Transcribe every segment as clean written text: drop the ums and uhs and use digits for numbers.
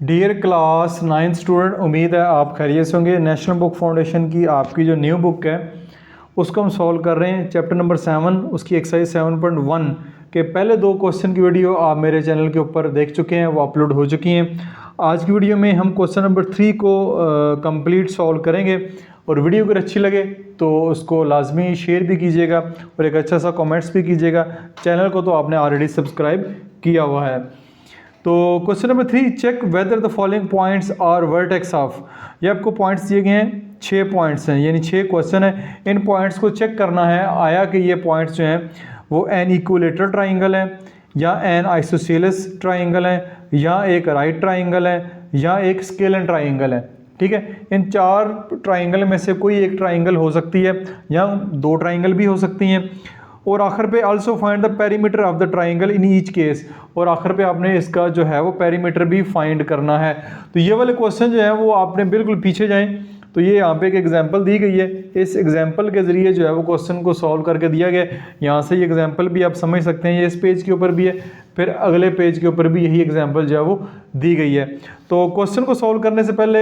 Dear class 9th student, उम्मीद है आप खैरियत से होंगे। नेशनल बुक फाउंडेशन की आपकी जो न्यू बुक है उसको हम सॉल्व कर रहे हैं। चैप्टर नंबर 7 उसकी एक्सरसाइज 7.1 के पहले 2 क्वेश्चन की वीडियो आप मेरे चैनल के ऊपर देख चुके हैं, वो अपलोड हो चुकी हैं। आज की वीडियो में हम क्वेश्चन नंबर 3 को कंप्लीट सॉल्व करेंगे और वीडियो अगर अच्छी लगे तो उसको लाजमी शेयर भी कीजिएगा और एक अच्छा सा कमेंट्स भी कीजिएगा। चैनल को तो आपने ऑलरेडी सब्सक्राइब किया हुआ है। तो question number 3, check whether the following points are vertex of. ये आपको पॉइंट्स दिए गए हैं, 6 पॉइंट्स हैं, यानी 6 क्वेश्चन है। इन पॉइंट्स को चेक करना है आया कि ये पॉइंट्स जो हैं वो एन इक्विलेटरल ट्राइंगल है या एन आइसोसेलेस ट्राइंगल है या एक राइट ट्राइंगल है या एक स्केलन ट्राइंगल है। ठीक है, इन 4 ट्राइंगल में से कोई एक ट्राइंगल हो सकती है या 2 ट्राइंगल भी हो सकती हैं। और आखिर पे also find the perimeter of the triangle in each case, और आखिर पे आपने इसका जो है वो पेरीमीटर भी फाइंड करना है। तो ये वाले क्वेश्चन जो है वो आपने बिल्कुल पीछे जाएं तो ये यहाँ पे एक एग्जांपल दी गई है। इस एग्जांपल के ज़रिए जो है वो क्वेश्चन को सॉल्व करके दिया गया। यहाँ से ये एग्जांपल भी आप समझ सकते हैं, ये इस पेज के ऊपर भी है, फिर अगले पेज के ऊपर भी यही एग्जांपल जो है वो दी गई है। तो क्वेश्चन को सॉल्व करने से पहले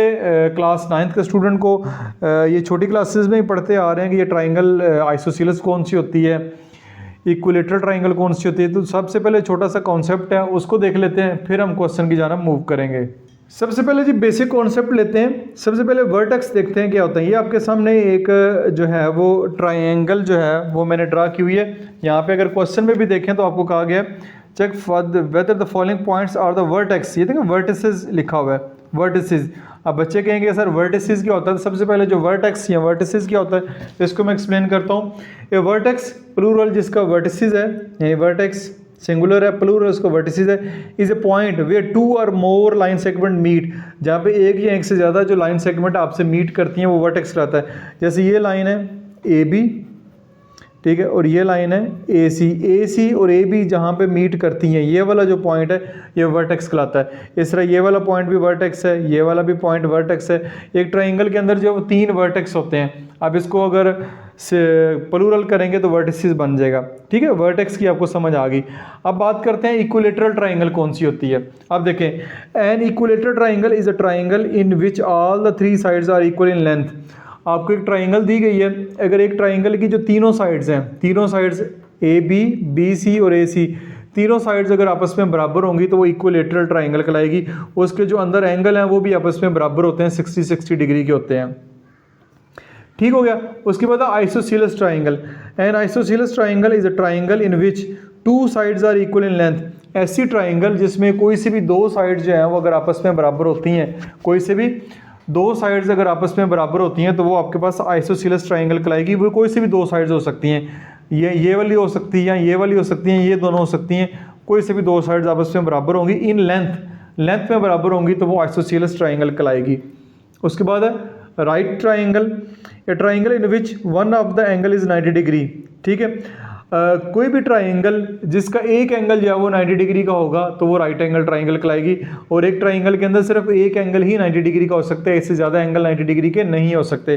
क्लास 9th के स्टूडेंट को ये छोटी क्लासेस में ही पढ़ते आ रहे हैं कि ये ट्राइंगल आइसोसेलेस कौन सी होती है, इक्विलेटरल ट्राइंगल कौन सी होती है। तो सबसे पहले छोटा सा कॉन्सेप्ट है उसको देख लेते हैं, फिर हम क्वेश्चन की जानिब मूव करेंगे। सबसे पहले जी बेसिक कॉन्सेप्ट लेते हैं। सबसे पहले वर्टेक्स देखते हैं क्या होता है। ये आपके सामने एक जो है वो ट्राइंगल जो है वो मैंने ड्रा की हुई है। यहाँ पे अगर क्वेश्चन में भी देखें तो आपको कहा गया check whether the following points are the vertex. ये देखें वर्टिसेस लिखा हुआ है, वर्टिसेस। अब बच्चे कहेंगे सर वर्टिसेस क्या होता है। सबसे पहले जो वर्टेक्स या वर्टिसेस क्या होता है तो इसको मैं एक्सप्लेन करता हूँ। ये वर्टेक्स प्लूरल जिसका वर्टिसेस है, यानी वर्टेक्स सिंगुलर है, प्लूरल उसको वर्टिसेस है, इज ए पॉइंट वेयर 2 और मोर लाइन सेगमेंट मीट। जहाँ पे एक या एक से ज़्यादा जो लाइन सेगमेंट आपसे मीट करती हैं वो वर्टेक्स कहलाता है। जैसे ये लाइन है ए बी, ठीक है, और ये लाइन है ए सी और ए बी जहाँ पे मीट करती हैं, ये वाला जो पॉइंट है ये वर्टेक्स कहलाता है। इस तरह ये वाला पॉइंट भी वर्टेक्स है, ये वाला भी पॉइंट वर्टेक्स है। एक ट्राइंगल के अंदर जो 3 वर्टेक्स होते हैं, अब इसको अगर प्लूरल करेंगे तो वर्टिसेस बन जाएगा। ठीक है, वर्टेक्स की आपको समझ आ गई। अब बात करते हैं इक्विलेटरल ट्राइंगल कौन सी होती है। अब देखें, an equilateral triangle is a triangle in which all the 3 sides are equal in length. आपको एक ट्राइंगल दी गई है, अगर एक ट्राइंगल की जो तीनों साइड्स हैं, तीनों sides A B, B C और ए सी, तीनों साइड्स अगर आपस में बराबर होंगी तो वो इक्विलेटरल ट्राइंगल कहलाएगी। उसके जो अंदर एंगल हैं वो भी आपस में बराबर होते हैं, 60 डिग्री के होते हैं। ठीक हो गया। उसके बाद isosceles triangle. An isosceles triangle is a triangle in which 2 sides are equal in length. ऐसी ट्राइंगल जिसमें कोई से भी 2 साइड्स जो हैं वो अगर आपस में बराबर होती हैं, कोई से भी 2 साइड्स अगर आपस में बराबर होती हैं तो वो आपके पास आइसोसेलेस ट्राइंगल कहलाएगी। वो कोई से भी 2 साइड्स हो सकती हैं, ये वाली हो सकती है या ये वाली हो सकती हैं, ये दोनों हो सकती हैं, कोई से भी 2 साइड्स आपस में बराबर होंगी, इन लेंथ में बराबर होंगी तो वो आइसोसेलेस ट्राइंगल कहलाएगी। उसके बाद है right triangle, A triangle in which one of the angle is 90 degree. ठीक है, कोई भी ट्राइंगल जिसका एक एंगल जो है वो 90 डिग्री का होगा तो वो राइट एंगल ट्राइंगल कहलाएगी। और एक ट्राइंगल के अंदर सिर्फ एक एंगल ही 90 डिग्री का हो सकता है, इससे ज़्यादा एंगल 90 डिग्री के नहीं हो सकते।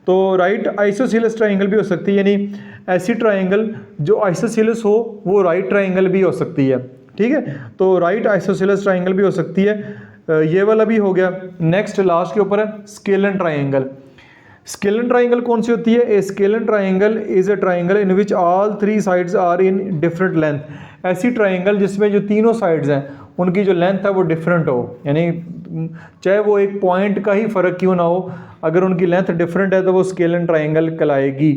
तो राइट आइसोसेलेस ट्राइंगल भी हो सकती है, यानी ऐसी ट्राइंगल जो आइसोसेलेस हो वो राइट ट्राइंगल भी हो सकती है। ठीक है, तो राइट आइसोसेलेस ट्राइंगल भी हो सकती है। ये वाला भी हो गया। नेक्स्ट लास्ट के ऊपर है स्केलन ट्राइंगल। स्केलन ट्राइंगल कौन सी होती है। A scalene triangle is a triangle in which all 3 sides are in different length. ऐसी ट्राइंगल जिसमें जो तीनों साइड्स हैं उनकी जो लेंथ है वो डिफरेंट हो, यानी चाहे वो एक पॉइंट का ही फ़र्क क्यों ना हो, अगर उनकी लेंथ डिफरेंट है तो वो स्केलन ट्राइंगल कहलाएगी।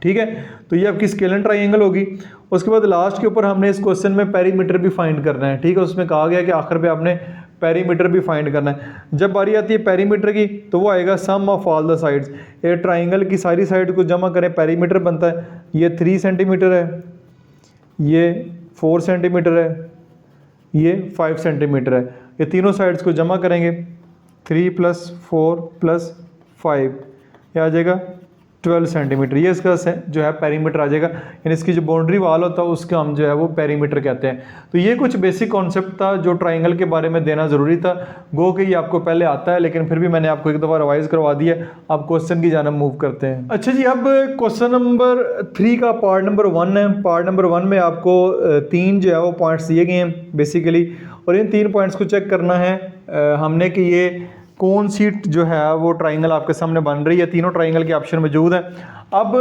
ठीक है, तो ये आपकी स्केलन ट्राइंगल होगी। उसके बाद लास्ट के ऊपर हमने इस क्वेश्चन में पेरीमीटर भी फाइंड करना है। ठीक है, उसमें कहा गया कि आखिर पे आपने पेरीमीटर भी फाइंड करना है। जब बारी आती है पेरीमीटर की तो वो आएगा सम ऑफ ऑल द साइड्स। ये ट्राइंगल की सारी साइड को जमा करें, पेरीमीटर बनता है। ये 3 सेंटीमीटर है, ये 4 सेंटीमीटर है, ये 5 सेंटीमीटर है। ये तीनों साइड्स को जमा करेंगे, 3 + 4 + 5, ये आ जाएगा 12 सेंटीमीटर। ये इसका जो है पेरीमीटर आ जाएगा, यानी इसकी जो बाउंड्री वाल होता है उसका हम जो है वो पेरीमीटर कहते हैं। तो ये कुछ बेसिक कॉन्सेप्ट था जो ट्राइंगल के बारे में देना ज़रूरी था। गो कि ये आपको पहले आता है, लेकिन फिर भी मैंने आपको एक दफ़ा रिवाइज़ करवा दिया। अब क्वेश्चन की जानिब मूव करते हैं। अच्छा जी, अब क्वेश्चन नंबर 3 का पार्ट नंबर 1 है। पार्ट नंबर 1 में आपको 3 जो है वो पॉइंट्स दिए गए हैं बेसिकली, और इन 3 पॉइंट्स को चेक करना है हमने कि ये कौन सी जो है वो ट्राइंगल आपके सामने बन रही है। तीनों ट्राइंगल के ऑप्शन मौजूद हैं। अब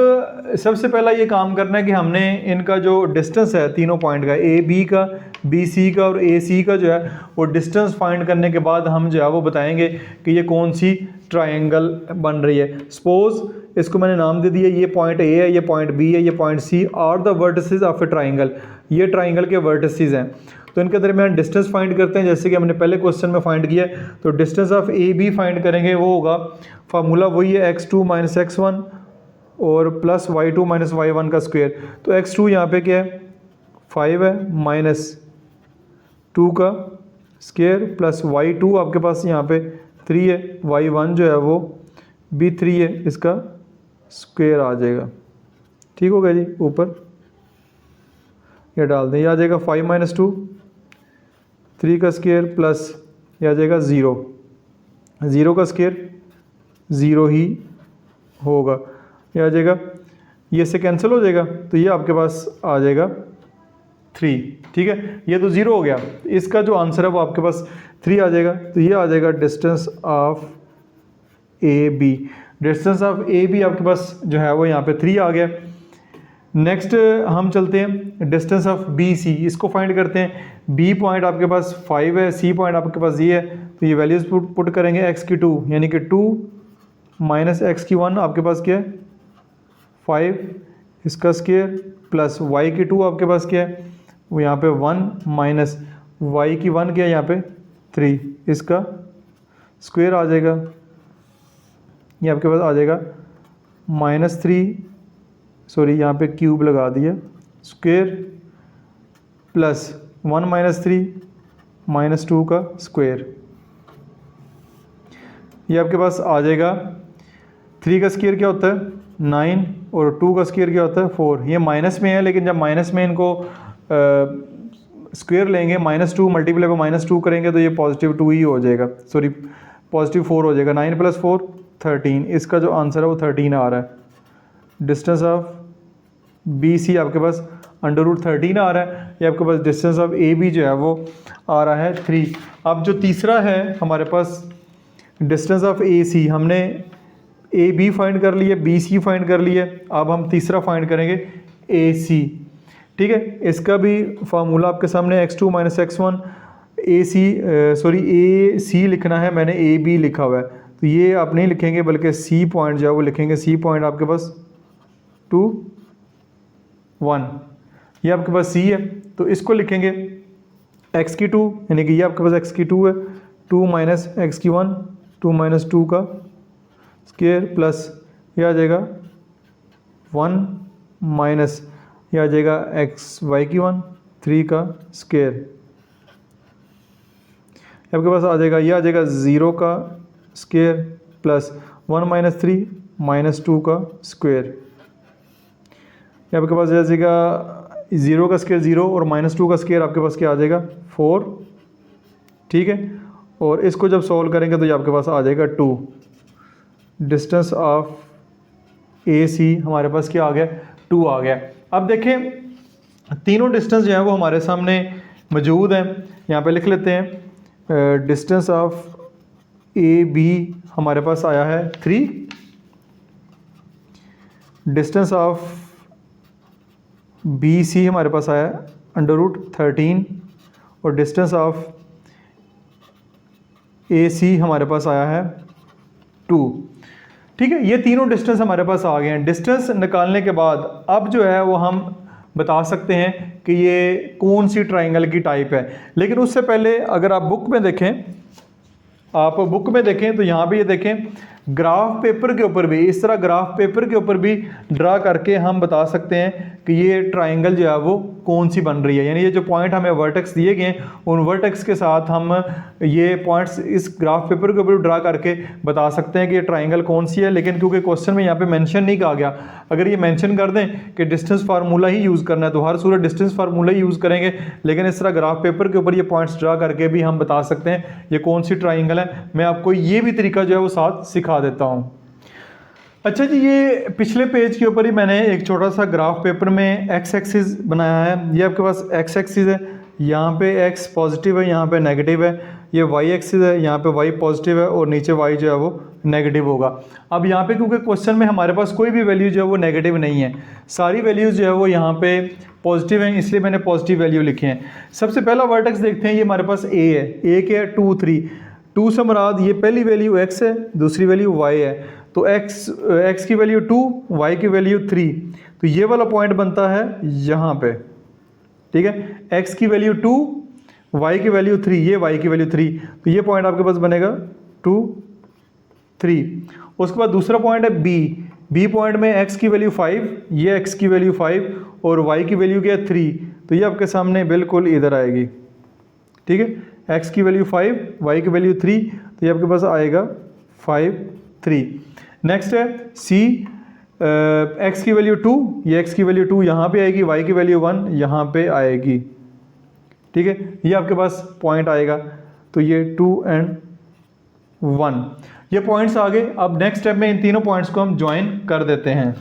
सबसे पहला ये काम करना है कि हमने इनका जो डिस्टेंस है तीनों पॉइंट का, ए बी का, बी सी का और ए सी का जो है वो डिस्टेंस फाइंड करने के बाद हम जो है वो बताएंगे कि ये कौन सी ट्राइंगल बन रही है। सपोज इसको मैंने नाम दे दिया, ये पॉइंट ए है, ये पॉइंट बी है, ये point C are the vertices of a triangle. ये ट्राइंगल के वर्टिसेस हैं, तो इनके दरमियान डिस्टेंस फाइंड करते हैं जैसे कि हमने पहले क्वेश्चन में फाइंड किया। तो distance of A B find करेंगे, वो होगा फार्मूला वही है x2 माइनस x1 और प्लस y2 माइनस y1 का स्क्वायर। तो x2 यहाँ पे क्या है 5 है, माइनस 2 का स्क्वायर प्लस y2 आपके पास यहाँ पे 3 है, y1 जो है वो भी 3 है, इसका स्क्वायर आ जाएगा। ठीक हो गया जी। ऊपर ये डाल दें, ये आ जाएगा 5 माइनस 2, 3 का स्क्वायर प्लस ये आ जाएगा 0, 0 का स्क्वायर 0 ही होगा, ये आ जाएगा, ये से कैंसिल हो जाएगा तो ये आपके पास आ जाएगा 3। ठीक है, ये तो 0 हो गया, इसका जो आंसर है वो आपके पास 3 आ जाएगा। तो ये आ जाएगा distance of A B. Distance of A B आपके पास जो है वो यहाँ पे 3 आ गया। नेक्स्ट हम चलते हैं डिस्टेंस ऑफ बी सी, इसको फाइंड करते हैं। बी पॉइंट आपके पास 5 है, सी पॉइंट आपके पास ये है, तो ये वैल्यूज पुट करेंगे x की 2 यानी कि 2 माइनस x की 1 आपके पास क्या है 5, इसका स्क्वायर प्लस y की 2 आपके पास क्या है वो यहाँ पे 1 माइनस y की 1 क्या है यहाँ पे 3, इसका स्क्वायर आ जाएगा, ये आपके पास आ जाएगा माइनस 3, सॉरी यहाँ पे क्यूब लगा दिया, स्क्वायर प्लस 1 माइनस 3 माइनस 2 का स्क्वायर, ये आपके पास आ जाएगा। 3 का स्क्वायर क्या होता है 9 और 2 का स्क्वायर क्या होता है 4। ये माइनस में है, लेकिन जब माइनस में इनको स्क्वायर लेंगे -2 मल्टीप्लाई पर -2 करेंगे तो ये +2 ही हो जाएगा, सॉरी +4 हो जाएगा। 9 + 4 13, इसका जो आंसर है वो 13 आ रहा है। डिस्टेंस ऑफ बी सी आपके पास √13 आ रहा है, ये आपके पास डिस्टेंस ऑफ ए बी जो है वो आ रहा है 3। अब जो तीसरा है हमारे पास डिस्टेंस ऑफ ए सी, हमने ए बी फाइंड कर लिया, बी सी फाइंड कर लिया, अब हम तीसरा फाइंड करेंगे ए सी। ठीक है, इसका भी फार्मूला आपके सामने x2 माइनस x1 ए सी, सॉरी ए सी लिखना है, मैंने ए बी लिखा हुआ है, तो ये आप नहीं लिखेंगे बल्कि सी पॉइंट जो है वो लिखेंगे। सी पॉइंट आपके पास 2 1, ये आपके पास सी है, तो इसको लिखेंगे x की 2 यानी कि ये आपके पास x की 2 है, 2 माइनस x की 1, 2 माइनस 2 का स्क्वायर प्लस ये आ जाएगा 1 माइनस ये आ जाएगा y की 1, 3 का स्क्वायर, आपके पास आ जाएगा, ये आ जाएगा 0 का स्क्वायर प्लस 1 माइनस 3 माइनस 2 का स्क्वायर, आपके पास आ जाएगा 0 का स्क्वायर 0 और -2 का स्क्वायर आपके पास क्या आ जाएगा 4। ठीक है, और इसको जब सॉल्व करेंगे तो ये आपके पास आ जाएगा 2। डिस्टेंस ऑफ ए सी हमारे पास क्या आ गया 2 आ गया। अब देखें तीनों डिस्टेंस जो है वो हमारे सामने मौजूद हैं, यहाँ पे लिख लेते हैं। डिस्टेंस ऑफ ए बी हमारे पास आया है 3, डिस्टेंस ऑफ बी सी हमारे पास आया √13 और डिस्टेंस ऑफ ए सी हमारे पास आया है 2। ठीक है, ये तीनों डिस्टेंस हमारे पास आ गए हैं। डिस्टेंस निकालने के बाद अब जो है वो हम बता सकते हैं कि ये कौन सी ट्राइंगल की टाइप है। लेकिन उससे पहले अगर आप बुक में देखें, आप बुक में देखें तो यहाँ पे ये देखें ग्राफ पेपर के ऊपर भी, इस तरह ग्राफ पेपर के ऊपर भी ड्रा करके हम बता सकते हैं कि ये ट्राइंगल जो है वो कौन सी बन रही है। यानी ये जो पॉइंट हमें वर्टेक्स दिए गए हैं उन वर्टेक्स के साथ हम ये पॉइंट्स इस ग्राफ पेपर के ऊपर ड्रा करके बता सकते हैं कि ये ट्राइंगल कौन सी है। लेकिन क्योंकि क्वेश्चन में यहाँ पे मेंशन नहीं कहा गया, अगर ये मेंशन कर दें कि डिस्टेंस फार्मूला ही यूज़ करना है तो हर सूरत डिस्टेंस फार्मूला ही यूज़ करेंगे। लेकिन इस तरह ग्राफ पेपर के ऊपर ये पॉइंट्स ड्रा करके भी हम बता सकते हैं ये कौन सी ट्राइंगल है। मैं आपको ये भी तरीका जो है वो साथ सिखा देता हूँ। अच्छा जी, ये पिछले पेज के ऊपर ही मैंने एक छोटा सा ग्राफ पेपर में एक्स एक्सिस बनाया है। ये आपके पास एक्स एक्सिस है, यहाँ पे x पॉजिटिव है, यहाँ पे नेगेटिव है, ये y एक्सिस है, यहाँ पे y पॉजिटिव है और नीचे y जो है वो नेगेटिव होगा। अब यहाँ पे क्योंकि क्वेश्चन में हमारे पास कोई भी वैल्यू जो है वो नेगेटिव नहीं है, सारी वैल्यूज़ जो है वो यहाँ पे पॉजिटिव हैं, इसलिए मैंने पॉजिटिव वैल्यू लिखे हैं। सबसे पहला वर्टेक्स देखते हैं, ये हमारे पास a है, a क्या है 2 3, 2 से मुराद ये पहली वैल्यू x है, दूसरी वैल्यू y है, तो x की वैल्यू 2, y की वैल्यू 3, तो ये वाला पॉइंट बनता है यहाँ पे, ठीक है। x की वैल्यू 2, y की वैल्यू 3, ये y की वैल्यू 3, तो ये पॉइंट आपके पास बनेगा 2 3। उसके बाद दूसरा पॉइंट है b पॉइंट में x की वैल्यू 5, ये x की वैल्यू 5 और y की वैल्यू क्या है 3, तो ये आपके सामने बिल्कुल इधर आएगी, ठीक है। x की वैल्यू 5, y की वैल्यू 3, तो ये आपके पास आएगा 5 3। नेक्स्ट है c, x की वैल्यू 2, ये x की वैल्यू 2 यहाँ पे आएगी, y की वैल्यू 1 यहाँ पे आएगी, ठीक है। ये आपके पास पॉइंट आएगा, तो ये 2 and 1 ये पॉइंट्स आ गए। अब नेक्स्ट स्टेप में इन तीनों पॉइंट्स को हम ज्वाइन कर देते हैं।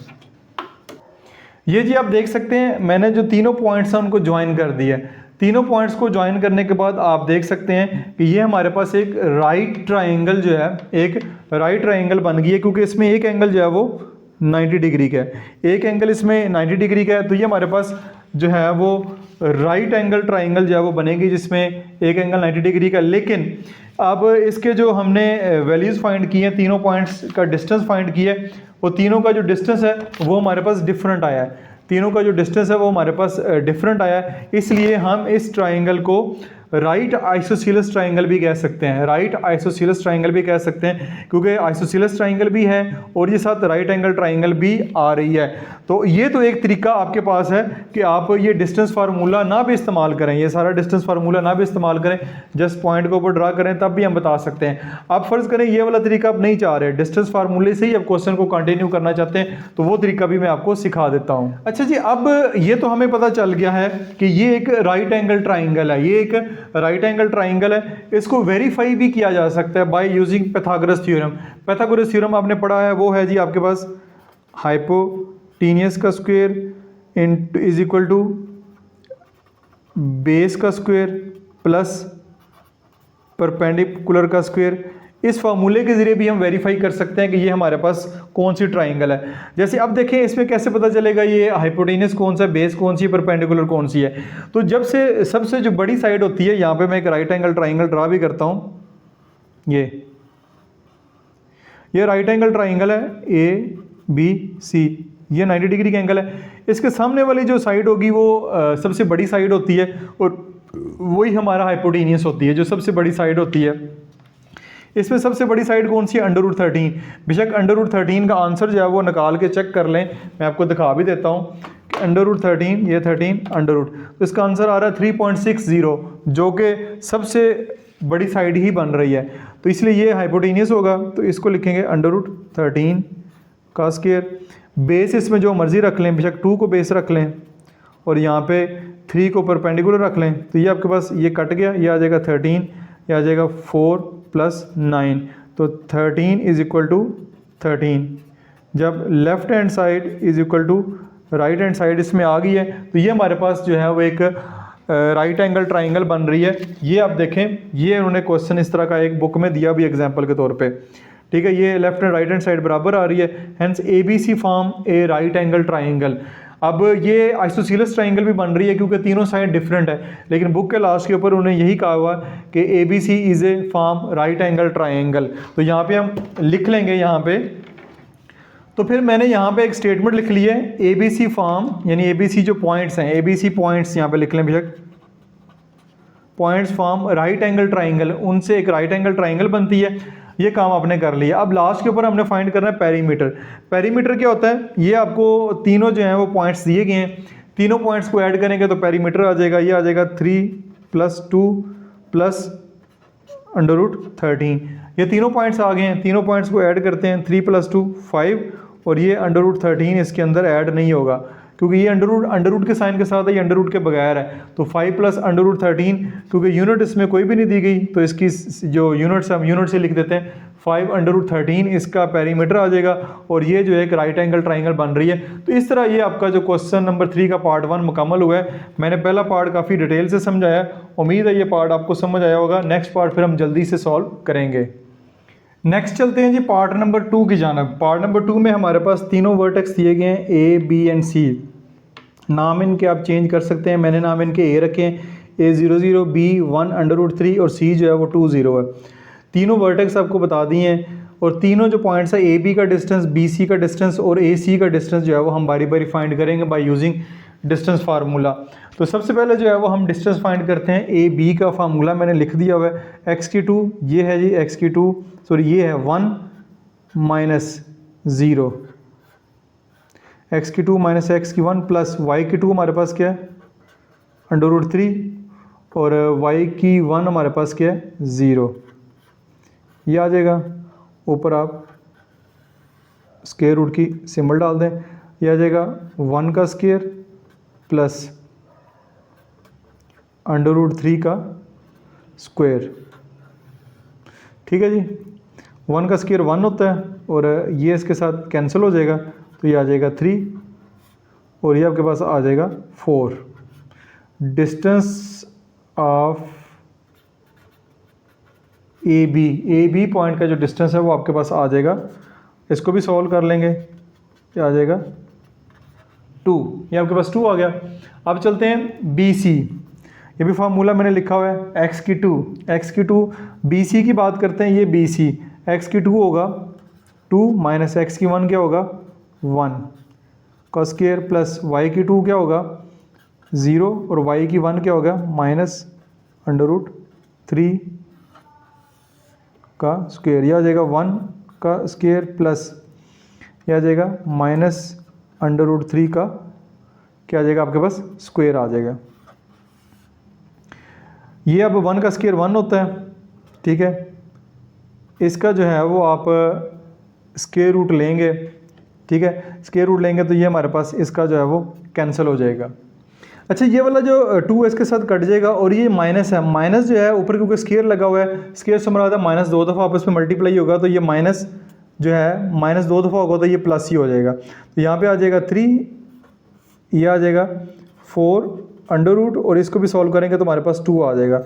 ये जी आप देख सकते हैं मैंने जो तीनों पॉइंट्स हैं उनको ज्वाइन कर दिया। तीनों पॉइंट्स को ज्वाइन करने के बाद आप देख सकते हैं कि ये हमारे पास एक राइट ट्राइंगल जो है, एक राइट ट्राइंगल बन गई है, क्योंकि इसमें एक एंगल जो है वो 90 डिग्री का है, एक एंगल इसमें 90 डिग्री का है, तो ये हमारे पास जो है वो राइट एंगल ट्राइंगल जो है वो बनेगी जिसमें एक एंगल 90 डिग्री का। लेकिन अब इसके जो हमने वैल्यूज़ फाइंड की हैं, तीनों पॉइंट्स का डिस्टेंस फाइंड किया है, वो तीनों का जो डिस्टेंस है वो हमारे पास डिफरेंट आया है, तीनों का जो डिस्टेंस है वो हमारे पास डिफरेंट आया है। इसलिए हम इस ट्राइंगल को राइट आइसोसीलस ट्राइंगल भी कह सकते हैं, राइट आइसोसीलस ट्राइंगल भी कह सकते हैं, क्योंकि आइसोसीलस ट्राइंगल भी है और ये साथ राइट एंगल ट्राइंगल भी आ रही है। तो ये तो एक तरीका आपके पास है कि आप ये डिस्टेंस फार्मूला ना भी इस्तेमाल करें, ये सारा डिस्टेंस फार्मूला ना भी इस्तेमाल करें, जस्ट पॉइंट के ऊपर ड्रा करें, तब भी हम बता सकते हैं। आप फर्ज करें ये वाला तरीका आप नहीं चाह रहे, डिस्टेंस फार्मूले से ही आप क्वेश्चन को कंटिन्यू करना चाहते हैं, तो वो तरीका भी मैं आपको सिखा देता हूँ। अच्छा जी, अब ये तो हमें पता चल गया है कि ये एक राइट एंगल ट्राइंगल है, ये एक राइट एंगल ट्राइंगल है। इसको वेरीफाई भी किया जा सकता है by using Pythagoras theorem. Pythagoras theorem आपने पढ़ा है, वो है जी आपके पास हाइपोटेन्यूस का square is equal to base का स्क्वायर प्लस परपेंडिकुलर का स्क्वायर। इस फार्मूले के जरिए भी हम वेरीफाई कर सकते हैं कि ये हमारे पास कौन सी ट्राइंगल है। जैसे अब देखें इसमें कैसे पता चलेगा ये हाइपोटेन्यूस कौन सा, बेस कौन सी, परपेंडिकुलर कौन सी है। तो जब से सबसे जो बड़ी साइड होती है, यहाँ पे मैं एक राइट एंगल ट्राइंगल ड्रा भी करता हूँ, ये राइट एंगल ट्राइंगल है ABC, ये 90 डिग्री का एंगल है। इसके सामने वाली जो साइड होगी वो सबसे बड़ी साइड होती है और वही हमारा हाइपोटेन्यूस होती है, जो सबसे बड़ी साइड होती है। इसमें सबसे बड़ी साइड कौन सी है? √13। बेशक √13 का आंसर जो है वो निकाल के चेक कर लें, मैं आपको दिखा भी देता हूँ। √13, ये 13 √, तो इसका आंसर आ रहा है 3.60, जो कि सबसे बड़ी साइड ही बन रही है, तो इसलिए ये हाइपोटेन्यूस होगा। तो इसको लिखेंगे √13 का स्क्वायर। बेस इसमें जो मर्जी रख लें, बेशक 2 को बेस रख लें और यहाँ पे 3 को परपेंडिकुलर रख लें, तो ये आपके पास ये कट गया, ये आ जाएगा 13, ये आ जाएगा 4 + 9, तो 13 इज इक्वल टू 13। जब left hand side is equal to right hand side इसमें आ गई है, तो ये हमारे पास जो है वो एक राइट एंगल ट्राइंगल बन रही है। ये आप देखें, ये उन्होंने क्वेश्चन इस तरह का एक बुक में दिया भी एग्जाम्पल के तौर पे, ठीक है। ये left and right hand side बराबर आ रही है, हेंस ABC फॉर्म ए राइट एंगल ट्राइंगल। अब ये आइसोसीलस ट्राइंगल भी बन रही है क्योंकि तीनों साइड डिफरेंट है, लेकिन बुक के लास्ट के ऊपर उन्होंने यही कहा हुआ कि ABC is a form right angle triangle. तो यहाँ पे हम लिख लेंगे यहाँ पे, तो फिर मैंने यहाँ पे एक स्टेटमेंट लिख ली है ABC फॉर्म, यानी ABC जो पॉइंट्स हैं, ABC पॉइंट्स यहाँ पे लिख लें बेशक, points form right angle triangle, उनसे एक राइट एंगल ट्राइंगल बनती है। ये काम आपने कर लिया। अब लास्ट के ऊपर हमने फाइंड करना है पेरीमीटर। पेरीमीटर क्या होता है? ये आपको तीनों जो हैं वो पॉइंट्स दिए गए हैं, तीनों पॉइंट्स को ऐड करेंगे तो पेरीमीटर आ जाएगा, ये आ जाएगा 3 + 2 + √13। ये तीनों पॉइंट्स आ गए हैं, तीनों पॉइंट्स को ऐड करते हैं, 3 + 2 5, और ये √13 इसके अंदर ऐड नहीं होगा, क्योंकि ये अंडर रूट के साइन के साथ है, ये अंडर रूट के बगैर है। तो 5 प्लस अंडर रूट 13, क्योंकि यूनिट इसमें कोई भी नहीं दी गई तो इसकी जो यूनिट्स हम यूनिट से लिख देते हैं। 5 अंडर रूट 13 इसका पेरीमीटर आ जाएगा और ये जो है एक राइट एंगल ट्राइंगल बन रही है। तो इस तरह ये आपका जो क्वेश्चन नंबर 3 का पार्ट 1 मुकम्मल हुआ है। मैंने पहला पार्ट काफ़ी डिटेल से समझाया, उम्मीद है ये पार्ट आपको समझ आया होगा। नेक्स्ट पार्ट फिर हम जल्दी से सॉल्व करेंगे। नेक्स्ट चलते हैं जी पार्ट नंबर 2 की जानब। पार्ट नंबर 2 में हमारे पास तीनों वर्टेक्स दिए गए हैं, ए बी एंड सी। नाम इनके आप चेंज कर सकते हैं, मैंने नाम इनके ए रखे हैं, A00, B1 अंडर रूट 3 और C जो है वो 2 0 है। तीनों वर्टेक्स आपको बता दिए हैं और तीनों जो पॉइंट्स है AB का डिस्टेंस, BC का डिस्टेंस और AC का डिस्टेंस जो है वो हम बारी बारी फाइंड करेंगे बाय यूजिंग डिस्टेंस फार्मूला। तो सबसे पहले जो है वो हम डिस्टेंस फाइंड करते हैं। AB का फार्मूला मैंने लिख दिया हुआ है, x की 2 ये है जी, x की 2 सॉरी ये है 1 माइनस 0, x की 2 माइनस x की 1 प्लस y की 2 हमारे पास क्या है अंडर रूट 3 और y की 1 हमारे पास क्या है 0। ये आ जाएगा, ऊपर आप स्क्वायर रूट की सिंबल डाल दें, ये आ जाएगा 1 का स्क्वायर प्लस अंडर रूट 3 का स्क्वायर। ठीक है जी, 1 का स्क्वायर 1 होता है और ये इसके साथ कैंसिल हो जाएगा, तो ये आ जाएगा 3 और ये आपके पास आ जाएगा 4। Distance of A B point का जो डिस्टेंस है वो आपके पास आ जाएगा। इसको भी सॉल्व कर लेंगे, ये आ जाएगा 2, ये आपके पास 2 आ गया। अब चलते हैं बी सी, ये भी फार्मूला मैंने लिखा हुआ है, x की 2 बी सी की बात करते हैं, ये बी सी x की 2 होगा 2 माइनस x की 1 क्या होगा 1 का स्क्वायर प्लस y की 2 क्या होगा 0 और y की 1 क्या होगा माइनस अंडर रूट 3 का स्क्वायर। यह आ जाएगा 1 का स्क्वायर प्लस यह आ जाएगा माइनस अंडर रूट 3 का क्या आ जाएगा आपके पास स्क्वायर आ जाएगा। ये अब 1 का स्क्वायर 1 होता है, ठीक है। इसका जो है वो आप स्क्वायर रूट लेंगे, ठीक है, स्क्वायर रूट लेंगे तो ये हमारे पास इसका जो है वो कैंसिल हो जाएगा। अच्छा, ये वाला जो 2 इसके साथ कट जाएगा और ये माइनस है, माइनस जो है ऊपर क्योंकि स्क्वायर लगा हुआ है, स्क्वायर से हमारा माइनस 2 दफ़ा आपस में मल्टीप्लाई होगा, तो ये माइनस जो है माइनस 2 दफ़ा होगा तो ये प्लस ही हो जाएगा। तो यहाँ पे आ जाएगा 3, ये आ जाएगा 4 अंडर रूट और इसको भी सॉल्व करेंगे तो हमारे पास 2 आ जाएगा।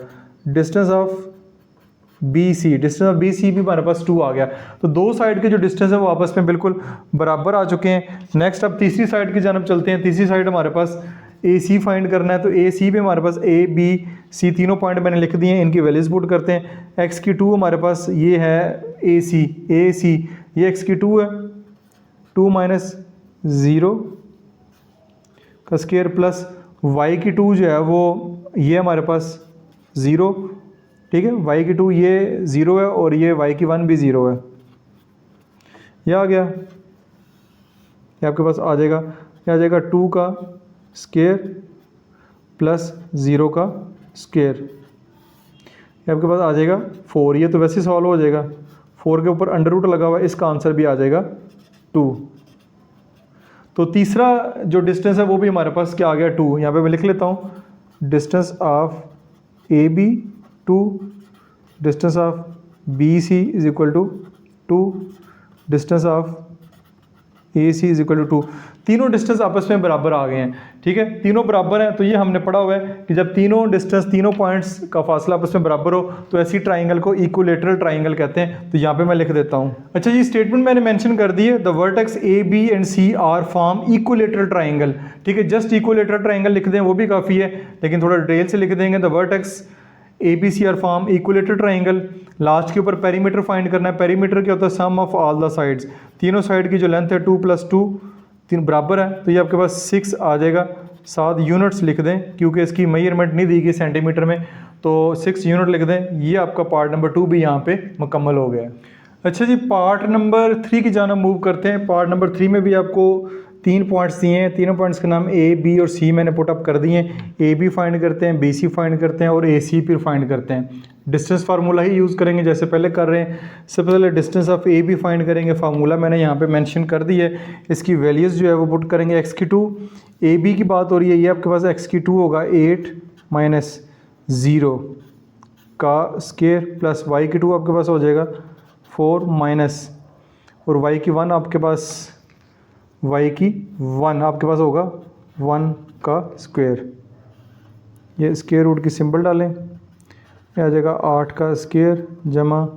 डिस्टेंस ऑफ बी सी भी हमारे पास 2 आ गया। तो दो साइड के जो डिस्टेंस है वो आपस में बिल्कुल बराबर आ चुके हैं। नेक्स्ट अब तीसरी साइड की जानब चलते हैं। तीसरी साइड हमारे पास ए सी फाइंड करना है, तो ए सी भी हमारे पास ए बी सी तीनों पॉइंट मैंने लिख दिए हैं, इनकी वैल्यूज पुट करते हैं। एक्स की 2 हमारे पास ये है ए सी ये एक्स की 2 है 2 माइनस 0 का स्क्वायर प्लस वाई की 2 जो है वो ये हमारे पास 0, ठीक है, y की 2 ये 0 है और ये y की 1 भी 0 है। ये आ गया, ये आपके पास आ जाएगा, ये आ जाएगा 2 का स्क्वायर प्लस 0 का स्क्वायर, ये आपके पास आ जाएगा 4। ये तो वैसे ही सॉल्व हो जाएगा, 4 के ऊपर अंडर रूट लगा हुआ है, इसका आंसर भी आ जाएगा 2। तो तीसरा जो डिस्टेंस है वो भी हमारे पास क्या आ गया 2। यहाँ पे मैं लिख लेता हूँ, distance of A B 2, distance of B C is equal to 2, distance of A C is equal to 2। तीनों डिस्टेंस आपस में बराबर आ गए हैं, ठीक है, तीनों बराबर हैं। तो ये हमने पढ़ा हुआ है कि जब तीनों डिस्टेंस, तीनों पॉइंट्स का फासला आपस में बराबर हो तो ऐसी ट्राइंगल को इक्विलेटरल ट्राइंगल कहते हैं। तो यहाँ पे मैं लिख देता हूँ। अच्छा, ये स्टेटमेंट मैंने मेंशन कर दी है, the vertex A B and C are form equilateral triangle, ठीक है। जस्ट इक्विलेटरल ट्राइंगल लिख दें वो भी काफ़ी है, लेकिन थोड़ा डिटेल से लिख देंगे। The vertex A B C are form equilateral triangle. Last के ऊपर पेरीमीटर फाइंड करना है। पेरीमीटर क्या होता है, सम ऑफ ऑल द साइड्स, तीनों साइड की जो लेंथ है 2 + 2 तीन बराबर है, तो ये आपके पास 6 आ जाएगा। 7 यूनिट्स लिख दें क्योंकि इसकी मेजरमेंट नहीं दी गई सेंटीमीटर में, तो 6 यूनिट लिख दें। ये आपका पार्ट नंबर 2 भी यहाँ पे मुकम्मल हो गया है। अच्छा जी, पार्ट नंबर 3 की जानिब मूव करते हैं। पार्ट नंबर 3 में भी आपको 3 पॉइंट्स दिए हैं, तीनों पॉइंट्स के नाम ए, बी और सी मैंने पुट अप कर दिए हैं। ए बी फाइंड करते हैं, बी सी फाइंड करते हैं और ए सी फिर फाइंड करते हैं। डिस्टेंस फार्मूला ही यूज़ करेंगे जैसे पहले कर रहे हैं। सबसे पहले distance of A B find करेंगे, फार्मूला मैंने यहाँ पे मेंशन कर दी है। इसकी वैल्यूज़ जो है वो पुट करेंगे। एक्स की 2 ए बी की बात हो रही है, ये आपके पास एक्स की 2 होगा 8 माइनस 0 का स्केयर प्लस वाई की 2 आपके पास हो जाएगा 4 माइनस और वाई की 1 आपके पास होगा 1 का स्क्वायर। ये स्क्वायर रूट की सिंबल डालें, ये आ जाएगा 8 का स्क्वायर जमा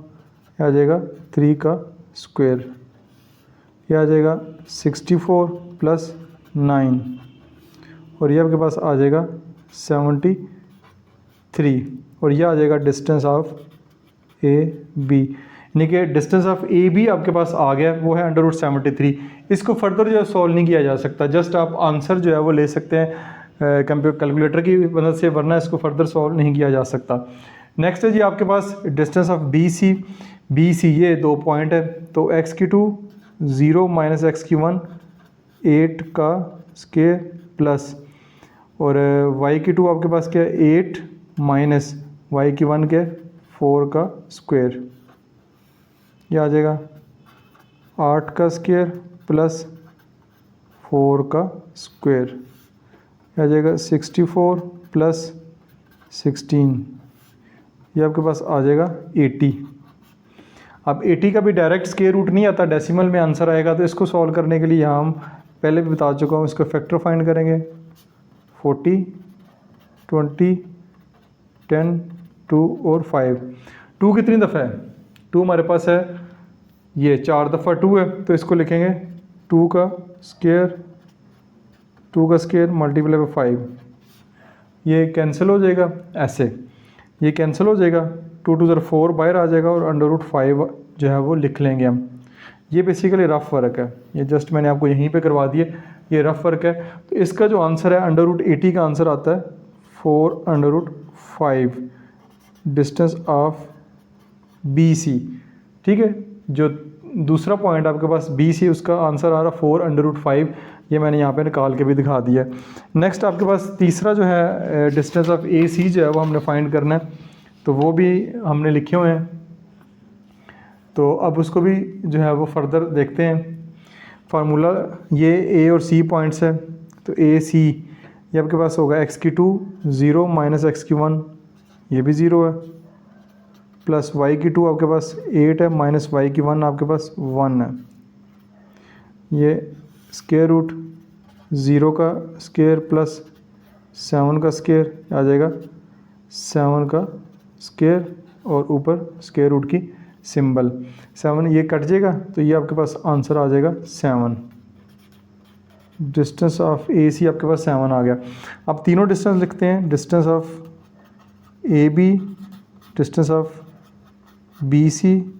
ये आ जाएगा 3 का स्क्वायर, ये आ जाएगा 64 प्लस 9 और ये आपके पास आ जाएगा 73 और यह आ जाएगा डिस्टेंस ऑफ ए बी। यानी कि डिस्टेंस ऑफ ए बी आपके पास आ गया, वो है √73। इसको फर्दर जो है सॉल्व नहीं किया जा सकता, जस्ट आप आंसर जो है वो ले सकते हैं कंप्यूटर कैलकुलेटर की मदद से, वरना इसको फर्दर सॉल्व नहीं किया जा सकता। नेक्स्ट है जी आपके पास डिस्टेंस ऑफ बी सी ये 2 पॉइंट है, तो एक्स की 2 0 माइनस एक्स की 1 8 का स्क्वायर प्लस और वाई की 2 आपके पास क्या है 8 माइनस वाई की 1 के 4 का स्क्वायर, ये आ जाएगा 8 का स्क्वायर प्लस 4 का स्क्वायर, ये आ जाएगा 64 प्लस 16, ये आपके पास आ जाएगा 80। अब 80 का भी डायरेक्ट स्क्वायर रूट नहीं आता, डेसिमल में आंसर आएगा। तो इसको सॉल्व करने के लिए यहाँ हम पहले भी बता चुका हूँ, इसको फैक्टर फाइंड करेंगे 40 20 10 2 और 5। 2 कितनी दफ़ा है? 2 हमारे पास है ये 4 दफ़ा 2 है, तो इसको लिखेंगे 2 का स्क्वायर मल्टीप्लाई बाई 5, ये कैंसिल हो जाएगा ऐसे, ये कैंसिल हो जाएगा 2 2 4 बाहर आ जाएगा और √5 जो है वो लिख लेंगे हम। ये बेसिकली रफ वर्क है, ये जस्ट मैंने आपको यहीं पे करवा दिए, ये रफ वर्क है। तो इसका जो आंसर है √80 का आंसर आता है 4√5 डिस्टेंस ऑफ बी सी। ठीक है, जो दूसरा पॉइंट आपके पास बी सी उसका आंसर आ रहा 4√5, ये मैंने यहाँ पे निकाल के भी दिखा दिया। नेक्स्ट आपके पास तीसरा जो है डिस्टेंस ऑफ ए सी जो है वो हमने फाइंड करना है, तो वो भी हमने लिखे हुए हैं। तो अब उसको भी जो है वो फर्दर देखते हैं। फार्मूला ये ए और सी पॉइंट्स है, तो ए सी ये आपके पास होगा एक्स की 2 0 माइनस एक्स की 1 ये भी 0 है, प्लस वाई की 2 आपके पास 8 है माइनस वाई की 1 आपके पास 1 है, ये स्क्वायर रूट 0 का स्क्वायर प्लस 7 का स्क्वायर आ जाएगा 7 का स्क्वायर और ऊपर स्क्वायर रूट की सिंबल 7, ये कट जाएगा तो ये आपके पास आंसर आ जाएगा 7। डिस्टेंस ऑफ ए सी आपके पास 7 आ गया। अब तीनों डिस्टेंस लिखते हैं, distance of A B, distance of B C,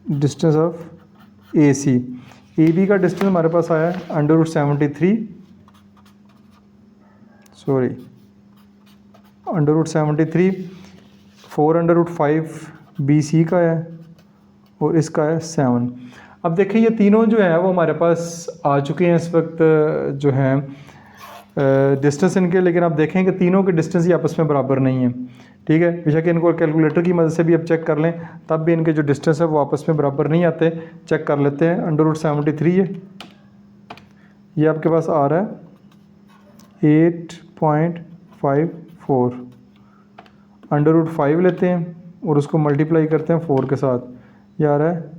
distance of A C. A B का डिस्टेंस हमारे पास आया है √73 4/5 बी सी का है और इसका है 7। अब देखिए ये तीनों जो है वो हमारे पास आ चुके हैं इस वक्त जो है डिस्टेंस इनके, लेकिन आप देखें कि तीनों के डिस्टेंस ही आपस में बराबर नहीं है। ठीक है, बेशक इनको कैलकुलेटर की मदद से भी अब चेक कर लें, तब भी इनके जो डिस्टेंस है वो आपस में बराबर नहीं आते। चेक कर लेते हैं। √73 ये आपके पास आ रहा है 8.54, √5 लेते हैं और उसको मल्टीप्लाई करते हैं 4 के साथ, ये आ रहा है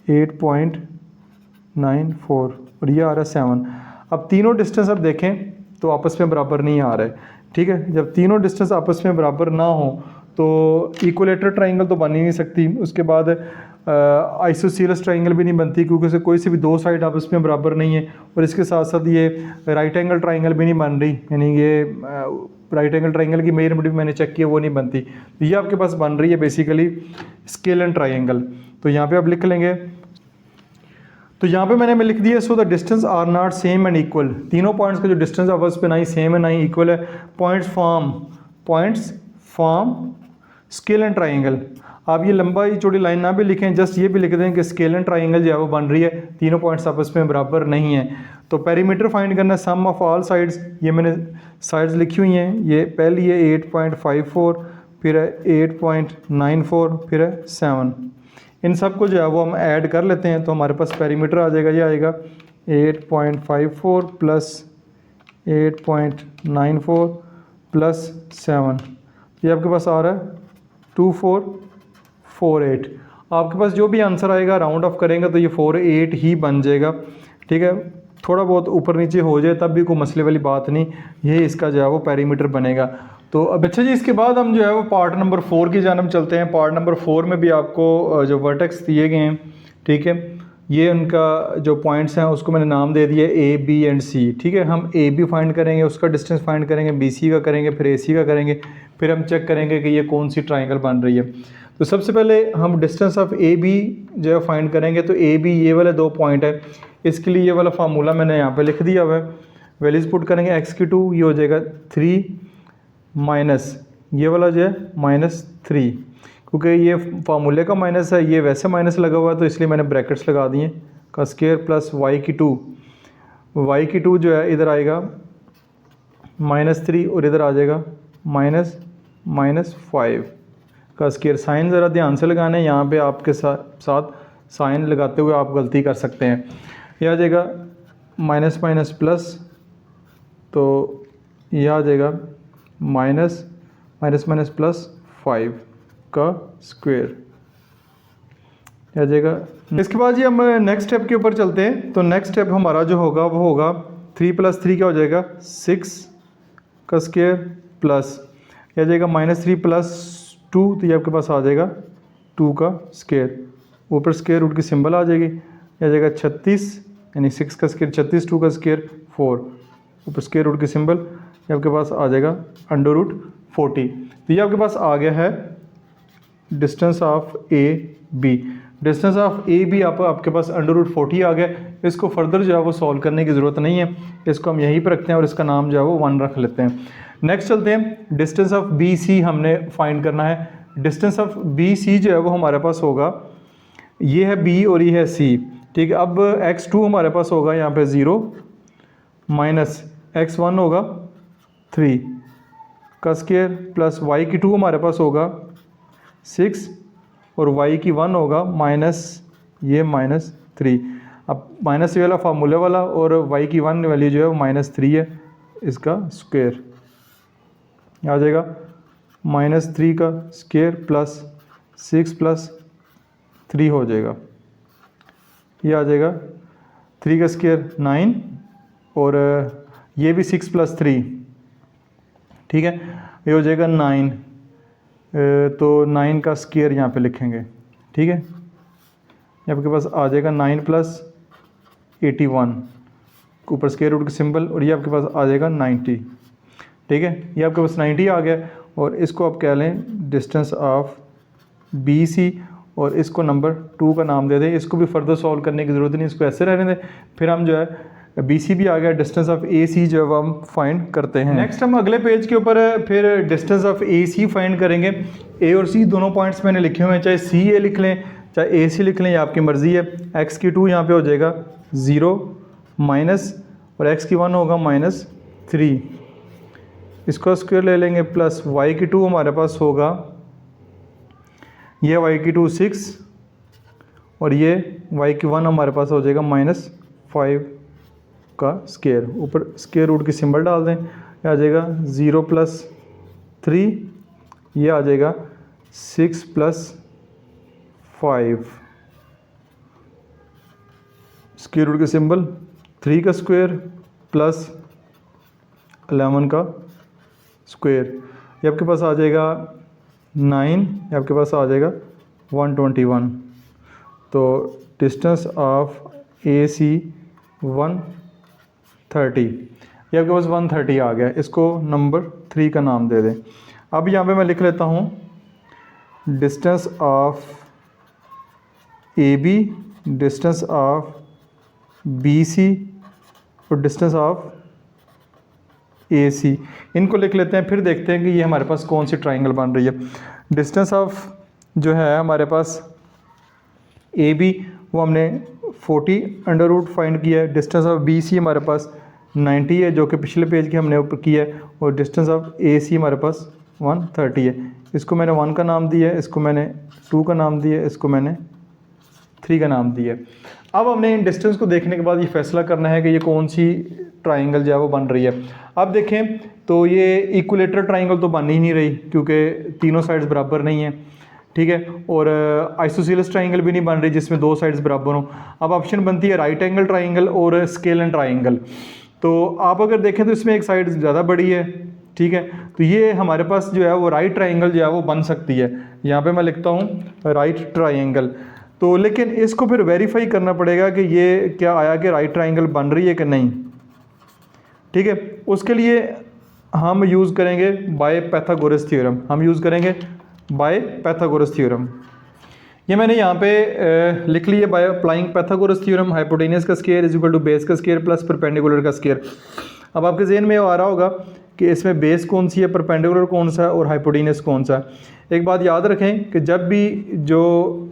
8.94 और ये आ रहा है 7। अब तीनों डिस्टेंस अब देखें तो आपस में बराबर नहीं आ रहे। ठीक है, जब तीनों डिस्टेंस आपस में बराबर ना हो तो इक्विलेटरल ट्राइंगल तो बन ही नहीं सकती, उसके बाद आइसोसीलस ट्राइंगल भी नहीं बनती क्योंकि उसे कोई से भी दो साइड आपस में बराबर नहीं है, और इसके साथ साथ ये राइट एंगल ट्राइंगल भी नहीं बन रही, यानी ये राइट एंगल ट्राइंगल की मेजरमेंट भी मैंने चेक किया वो नहीं बनती। तो ये आपके पास बन रही है बेसिकली स्केलेन ट्राइंगल। तो यहाँ पे आप लिख लेंगे, तो यहाँ पे मैंने लिख दिया so the distance are not same and equal. तीनों पॉइंट्स का जो डिस्टेंस आपस पे ना ही सेम है ना ही इक्वल है। पॉइंट्स फॉर्म स्केलेन ट्राइंगल, आप ये लंबा चौड़ी लाइन ना भी लिखें, जस्ट ये भी लिख दें कि स्केलेन ट्राइंगल जो है वो बन रही है, तीनों पॉइंट्स आपस में बराबर नहीं है। तो पेरीमीटर फाइंड करना है, सम ऑफ ऑल साइड्स, ये मैंने साइड्स लिखी हुई हैं, ये पहली है 8.54, फिर है 8.94, फिर है 7। इन सब को जो है वो हम ऐड कर लेते हैं तो हमारे पास पेरीमीटर आ जाएगा, ये आएगा 8.54 प्लस 8.94 प्लस 7, ये आपके पास आ रहा है 2448। आपके पास जो भी आंसर आएगा राउंड ऑफ करेंगे तो ये 48 ही बन जाएगा, ठीक है। थोड़ा बहुत ऊपर नीचे हो जाए तब भी कोई मसले वाली बात नहीं, ये इसका जो है वो पेरीमीटर बनेगा। तो अब अच्छा जी, इसके बाद हम जो है वो पार्ट नंबर 4 की जानब चलते हैं। पार्ट नंबर 4 में भी आपको जो वर्टेक्स दिए गए हैं, ठीक है, ये उनका जो पॉइंट्स हैं उसको मैंने नाम दे दिया ए बी एंड सी, ठीक है। हम ए बी फाइंड करेंगे, उसका डिस्टेंस फाइंड करेंगे, बी सी का करेंगे, फिर ए सी का करेंगे, फिर हम चेक करेंगे कि ये कौन सी ट्राइंगल बन रही है। तो सबसे पहले हम डिस्टेंस ऑफ ए बी जो है फाइंड करेंगे। तो ए बी ये वाले 2 पॉइंट है, इसके लिए ये वाला फार्मूला मैंने यहाँ पे लिख दिया हुआ है। वैल्यूज़ पुट करेंगे, x की 2 ये हो जाएगा 3 माइनस ये वाला जो है -3, क्योंकि ये फार्मूले का माइनस है, ये वैसे माइनस लगा हुआ है तो इसलिए मैंने ब्रैकेट्स लगा दिए, का स्क्वायर प्लस y की 2 जो है इधर आएगा -3 और इधर आ जाएगा -5 का स्क्वायर। साइन ज़रा ध्यान से लगाना है, यहाँ पे आपके साथ साइन लगाते हुए आप गलती कर सकते हैं। ये आ जाएगा माइनस माइनस प्लस, तो ये आ जाएगा माइनस माइनस प्लस 5 का स्क्वायर आ जाएगा। इसके बाद ये हम नेक्स्ट स्टेप के ऊपर चलते हैं। तो नेक्स्ट स्टेप हमारा जो होगा वो होगा 3 + 3 क्या हो जाएगा 6 का स्क्वायर प्लस आ जाएगा -3 + 2, तो ये आपके पास आ जाएगा 2 का स्क्वायर, ऊपर स्क्वायर रूट की सिंबल आ जाएगी, आ जाएगा 36 यानी 6 का स्क्वायर 36, 2 का स्क्वायर 4, ऊपर स्क्वायर रूट की सिंबल, ये आपके पास आ जाएगा √40। तो ये आपके पास आ गया है distance of A B. Distance of A B आपके पास √40 आ गया। इसको फर्दर जो है वो सॉल्व करने की ज़रूरत नहीं है, इसको हम यहीं पर रखते हैं और इसका नाम जो है वो 1 रख लेते हैं। नेक्स्ट चलते हैं, डिस्टेंस ऑफ बी सी हमने फाइंड करना है। डिस्टेंस ऑफ बी सी जो है वो हमारे पास होगा, ये है बी और ये है सी, ठीक है। अब x2 हमारे पास होगा यहाँ पे 0 माइनस x1 होगा 3 का स्क्वायर प्लस y की 2 हमारे पास होगा 6 और y की 1 होगा -3। अब माइनस वाला फार्मूले वाला और y की 1 वैल्यू जो है वो -3 है, इसका स्क्वायर आ जाएगा -3 का स्क्वायर प्लस 6 + 3 हो जाएगा, ये आ जाएगा 3 का स्क्वायर 9 और ये भी 6 + 3, ठीक है, ये हो जाएगा 9। तो 9 का स्क्वायर यहाँ पे लिखेंगे, ठीक है। ये आपके पास आ जाएगा 9 + 81, ऊपर स्क्वायर रूट का सिंबल, और ये आपके पास आ जाएगा 90, ठीक है। ये आपके पास 90 आ गया और इसको आप कह लें डिस्टेंस ऑफ बी सी और इसको नंबर 2 का नाम दे दें। इसको भी फर्दर सॉल्व करने की ज़रूरत नहीं, इसको ऐसे रहने दें। फिर हम जो है बी सी भी आ गया, डिस्टेंस ऑफ ए सी जो है हम फाइंड करते हैं। नेक्स्ट हम अगले पेज के ऊपर फिर distance of A C find करेंगे। ए और सी दोनों पॉइंट्स मैंने लिखे हुए हैं, चाहे सी ए लिख लें चाहे ए सी लिख लें, ये आपकी मर्ज़ी है। एक्स की 2 यहाँ पे हो जाएगा 0 माइनस और एक्स की 1 होगा -3, इसका स्क्वायर ले लेंगे प्लस y की 2 हमारे पास होगा, ये y की 2 6 और ये y की 1 हमारे पास हो जाएगा -5 का स्क्वायर, ऊपर स्क्वायर रूट की सिंबल डाल दें, ये आ जाएगा 0 + 3, ये आ जाएगा 6 + 5 स्क्वायर रूट के सिंबल, 3 का स्क्वायर प्लस 11 का स्क्वायर, ये आपके पास आ जाएगा 9, ये आपके पास आ जाएगा 121। तो डिस्टेंस ऑफ ए सी 130, ये आपके पास 130 आ गया। इसको नंबर 3 का नाम दे दें। अब यहाँ पे मैं लिख लेता हूँ distance of A B, distance of B C और डिस्टेंस ऑफ ए सी, इनको लिख लेते हैं, फिर देखते हैं कि ये हमारे पास कौन सी ट्राइंगल बन रही है। डिस्टेंस ऑफ जो है हमारे पास ए बी वो हमने 40 अंडर रूट फाइंड किया है। डिस्टेंस ऑफ बी सी हमारे पास 90 है जो कि पिछले पेज के हमने ऊपर किया है, और डिस्टेंस ऑफ ए सी हमारे पास 130 है। इसको मैंने 1 का नाम दिया है, इसको मैंने 2 का नाम दिया है, इसको मैंने 3 का नाम दिया है। अब हमने इन डिस्टेंस को देखने के बाद ये फैसला करना है कि ये कौन सी ट्राइंगल जो है वो बन रही है। अब देखें तो ये इक्विलेटरल ट्राइंगल तो बन ही नहीं रही क्योंकि तीनों साइड्स बराबर नहीं है, ठीक है, और आइसोसेलेस ट्राइंगल भी नहीं बन रही जिसमें 2 साइड्स बराबर हों। अब ऑप्शन बनती है राइट एंगल ट्राइंगल और स्केलन ट्राइंगल। तो आप अगर देखें तो इसमें एक साइड ज़्यादा बड़ी है, ठीक है, तो ये हमारे पास जो है वो राइट ट्राइंगल जो है वो बन सकती है। यहाँ पे मैं लिखता हूँ राइट ट्राइंगल। तो लेकिन इसको फिर वेरीफाई करना पड़ेगा कि ये क्या आया कि राइट ट्राइंगल बन रही है कि नहीं, ठीक है। उसके लिए हम यूज़ करेंगे बाय पाइथागोरस थ्योरम, हम यूज़ करेंगे बाय पाइथागोरस थ्योरम। ये मैंने यहाँ पे लिख लिया by applying Pythagoras theorem, hypotenuse का square is equal to base का स्क्वायर प्लस परपेंडिकुलर का स्क्वायर। अब आपके जहन में आ रहा होगा कि इसमें बेस कौन सी है, परपेंडिकुलर कौन सा है और हाइपोटेनियस कौन सा है। एक बात याद रखें कि जब भी जो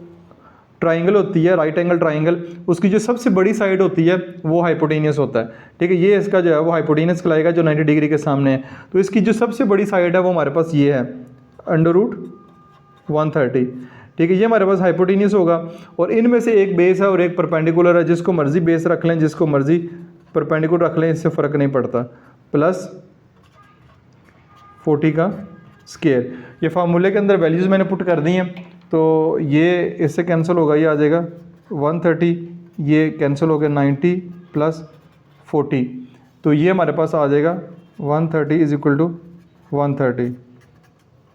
ट्राइंगल होती है राइट एंगल ट्राइंगल, उसकी जो सबसे बड़ी साइड होती है वो हाइपोटेनियस होता है, ठीक है। ये इसका जो है वो हाइपोटेनियस कहलाएगा जो 90 डिग्री के सामने है। तो इसकी जो सबसे बड़ी साइड है वो हमारे पास ये है अंडर रूट 130, ठीक है, ये हमारे पास हाइपोटेनियस होगा। और इनमें से एक बेस है और एक परपेंडिकुलर है, जिसको मर्जी बेस रख लें जिसको मर्जी परपेंडिकुलर रख लें, इससे फ़र्क नहीं पड़ता, प्लस 40 का स्क्वायर। ये फार्मूले के अंदर वैल्यूज़ मैंने पुट कर दी हैं, तो ये इससे कैंसिल होगा, ये आ जाएगा 130, ये कैंसिल हो गया 90 प्लस 40, तो ये हमारे पास आ जाएगा 130 इज इक्वल टू 130।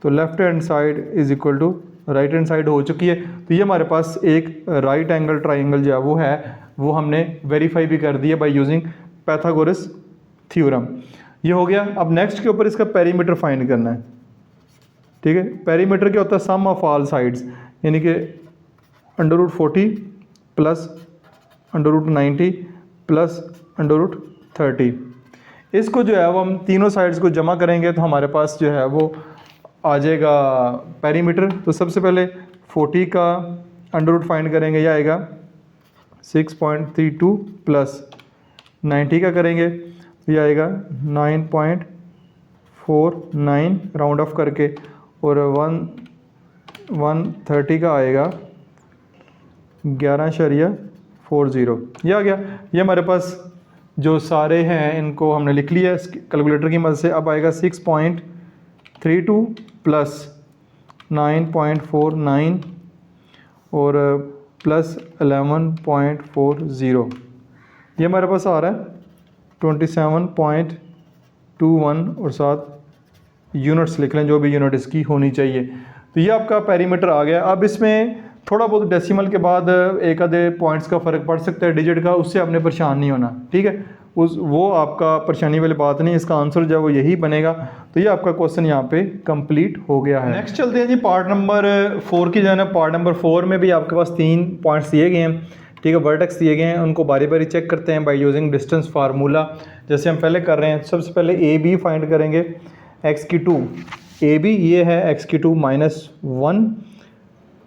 तो left hand side is equal to right hand side हो चुकी है। तो ये हमारे पास एक राइट एंगल ट्राइंगल जो है वो है, वो हमने वेरीफाई भी कर दिया बाय यूजिंग पाइथागोरस थ्योरम। ये हो गया। अब नेक्स्ट के ऊपर इसका पेरीमीटर फाइंड करना है, ठीक है। पेरीमीटर क्या होता है, सम ऑफ ऑल साइड्स, यानी कि under root 40 plus under root 90 plus under root 30। इसको जो है वो हम तीनों साइड्स को जमा करेंगे तो हमारे पास जो है वो आ जाएगा पेरीमीटर। तो सबसे पहले 40 का अंडर रूट फाइंड करेंगे, यह आएगा 6.32 प्लस 90 का करेंगे, यह आएगा 9.49 राउंड ऑफ करके, और 130 का आएगा 11.40। ये आ गया। ये हमारे पास जो सारे हैं इनको हमने लिख लिया कैलकुलेटर की मदद से। अब आएगा 6.32 प्लस 9.49 और प्लस 11.40, ये हमारे पास आ रहा है 27.21, और साथ यूनिट्स लिख लें जो भी यूनिट इसकी होनी चाहिए। तो ये आपका पेरीमीटर आ गया। अब इसमें थोड़ा बहुत डेसिमल के बाद एक आधे पॉइंट्स का फ़र्क पड़ सकता है डिजिट का, उससे आपने परेशान नहीं होना, ठीक है, वो आपका परेशानी वाली बात नहीं, इसका आंसर जो है वो यही बनेगा। तो ये आपका क्वेश्चन यहाँ पे कंप्लीट हो गया है। नेक्स्ट चलते हैं जी पार्ट नंबर 4 की जाना। पार्ट नंबर 4 में भी आपके पास 3 पॉइंट्स दिए गए हैं, ठीक है, वर्टेक्स दिए गए हैं, उनको बारी बारी चेक करते हैं बाय यूजिंग डिस्टेंस फार्मूला, जैसे हम पहले कर रहे हैं। सबसे पहले ए बी फाइंड करेंगे, एक्स की 2 ए बी ये है एक्स की 2 -1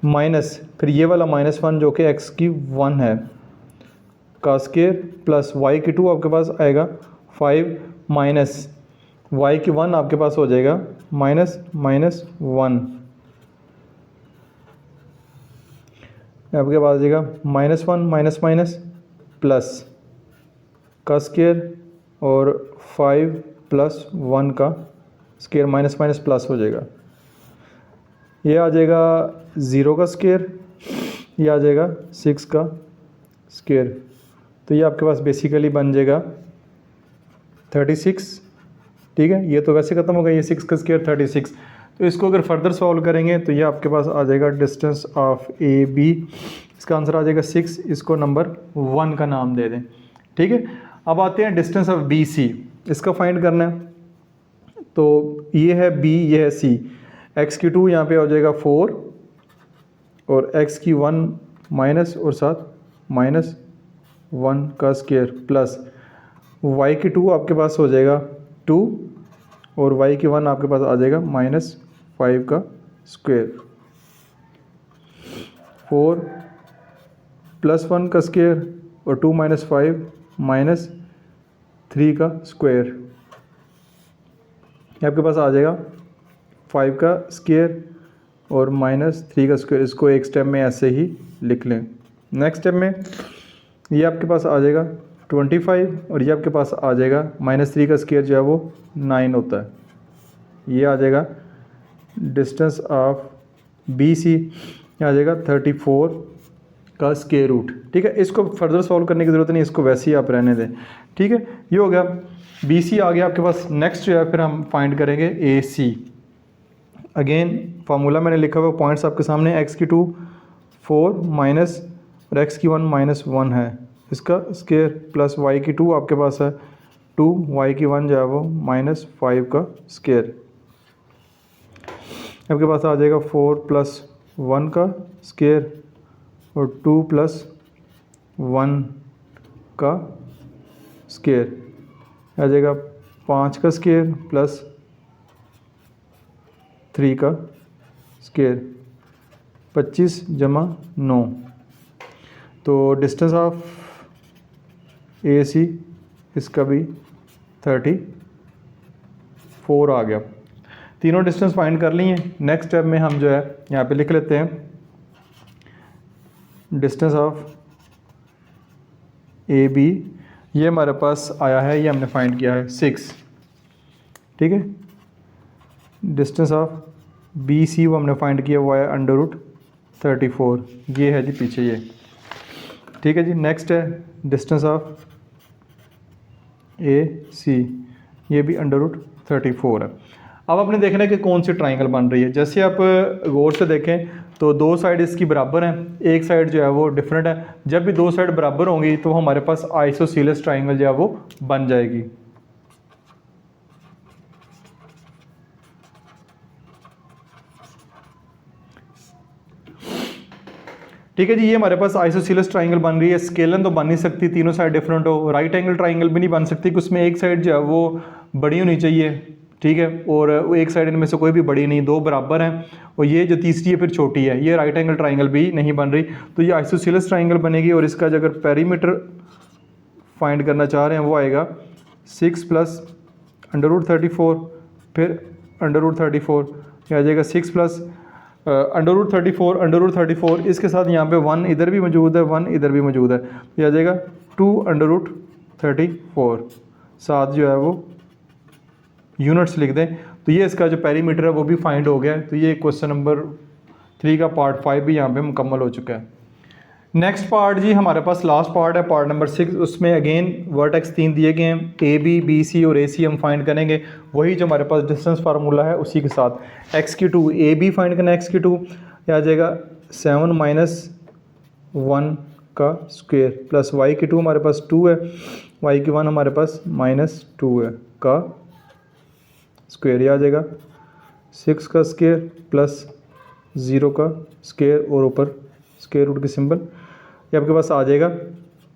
माइनस फिर ये वाला -1 जो कि एक्स की 1 है का स्क्वायर प्लस वाई की 2 आपके पास आएगा 5 माइनस वाई की 1 आपके पास हो जाएगा -1 आपके पास आ जाएगा -1 माइनस माइनस प्लस का स्क्वायर और 5 प्लस 1 का स्क्वायर माइनस माइनस प्लस हो जाएगा। ये आ जाएगा 0 का स्क्वायर, ये आ जाएगा 6 का स्क्वायर। तो ये आपके पास बेसिकली बन जाएगा 36, ठीक है। ये तो वैसे ख़त्म हो गया, ये 6 का स्क्वायर 36। तो इसको अगर फर्दर सॉल्व करेंगे तो ये आपके पास आ जाएगा डिस्टेंस ऑफ ए बी, इसका आंसर आ जाएगा 6, इसको नंबर 1 का नाम दे दें, ठीक है। अब आते हैं डिस्टेंस ऑफ बी सी, इसका फाइंड करना है। तो ये है बी, ये है सी। एक्स की 2 यहाँ पे हो जाएगा 4 और एक्स की 1 माइनस और साथ -1 का स्क्वायर प्लस वाई की 2 आपके पास हो जाएगा 2 और वाई की 1 आपके पास आ जाएगा -5 का स्क्वायर, 4 + 1 का स्क्वायर और 2 - 5 -3 का स्क्वायर। ये आपके पास आ जाएगा 5 का स्क्वायर और -3 का स्क्वायर। इसको एक स्टेप में ऐसे ही लिख लें। नेक्स्ट स्टेप में ये आपके पास आ जाएगा 25 और ये आपके पास आ जाएगा -3 का स्क्वायर जो है वो 9 होता है। ये आ जाएगा डिस्टेंस ऑफ BC, आ जाएगा 34 का स्क्वायर रूट। ठीक है, इसको फर्दर सॉल्व करने की ज़रूरत नहीं, इसको वैसे ही आप रहने दें। ठीक है, ये हो गया BC आ गया आपके पास। नेक्स्ट जो है फिर हम फाइंड करेंगे AC। अगेन फार्मूला मैंने लिखा हुआ, पॉइंट्स आपके सामने, x⁴ 4 माइनस और x⁴ -1 है, इसका स्क्वायर प्लस y⁴ आपके पास है 2, y⁴ जो है वो -5 का स्क्वायर। आपके पास आ जाएगा 4 + 1 का स्क्वायर और 2 + 1 का स्क्वायर, आ जाएगा 5 का स्क्वायर प्लस 3 का स्क्वायर, 25 + 9। तो डिस्टेंस ऑफ AC इसका भी 34 आ गया। तीनों डिस्टेंस फाइंड कर लिए। नेक्स्ट स्टेप में हम जो है यहाँ पे लिख लेते हैं डिस्टेंस ऑफ AB। ये हमारे पास आया है, ये हमने फाइंड किया है 6। ठीक है, डिस्टेंस ऑफ BC वो हमने फाइंड किया हुआ है √34। ये है जी पीछे ये। ठीक है जी, नेक्स्ट है डिस्टेंस ऑफ AC, ये भी √34 है। अब आपने देखना है कि कौन सी ट्राइंगल बन रही है। जैसे आप गौर से देखें तो दो साइड इसकी बराबर हैं, एक साइड जो है वो डिफरेंट है। जब भी दो साइड बराबर होंगी तो हमारे पास आइसोसीलस ट्राइंगल जो है वो बन जाएगी। ठीक है जी, ये हमारे पास आइसोसीलस ट्राइंगल बन रही है। स्केलन तो बन नहीं सकती, तीनों साइड डिफरेंट हो। राइट एंगल ट्राइंगल भी नहीं बन सकती, उसमें एक साइड जो है वो बड़ी होनी चाहिए। ठीक है, और एक साइड इनमें से कोई भी बड़ी नहीं, दो बराबर हैं। और ये जो तीसरी है फिर छोटी है, ये राइट एंगल ट्राइंगल भी नहीं बन रही। तो ये आइसोसीलस ट्राइंगल बनेगी। और इसका जो अगर पेरीमीटर फाइंड करना चाह रहे हैं वो आएगा 6 + √34, फिर √34, ये आ जाएगा 6 + √34, इसके साथ यहाँ पे 1 इधर भी मौजूद है, 1 इधर भी मौजूद है, ये आ जाएगा 2 √34। साथ जो है वो यूनिट्स लिख दें। तो ये इसका जो पेरीमीटर है वो भी फाइंड हो गया है। तो ये क्वेश्चन नंबर 3 का पार्ट 5 भी यहाँ पे मुकम्मल हो चुका है। नेक्स्ट पार्ट जी हमारे पास लास्ट पार्ट है, पार्ट नंबर 6। उसमें अगेन वर्टेक्स 3 दिए गए हैं, AB, BC और AC हम फाइंड करेंगे। वही जो हमारे पास डिस्टेंस फार्मूला है उसी के साथ। x⁴ AB फाइंड करना है, x⁴ आ जाएगा 7 - 1 का स्क्वायर प्लस y⁴ हमारे पास 2 है, y⁴ हमारे पास -2 है का स्क्वायर, ये आ जाएगा 6 का स्क्वायर प्लस 0 का स्क्वायर और ऊपर स्क्वायर रूट की सिंबल। ये आपके पास आ जाएगा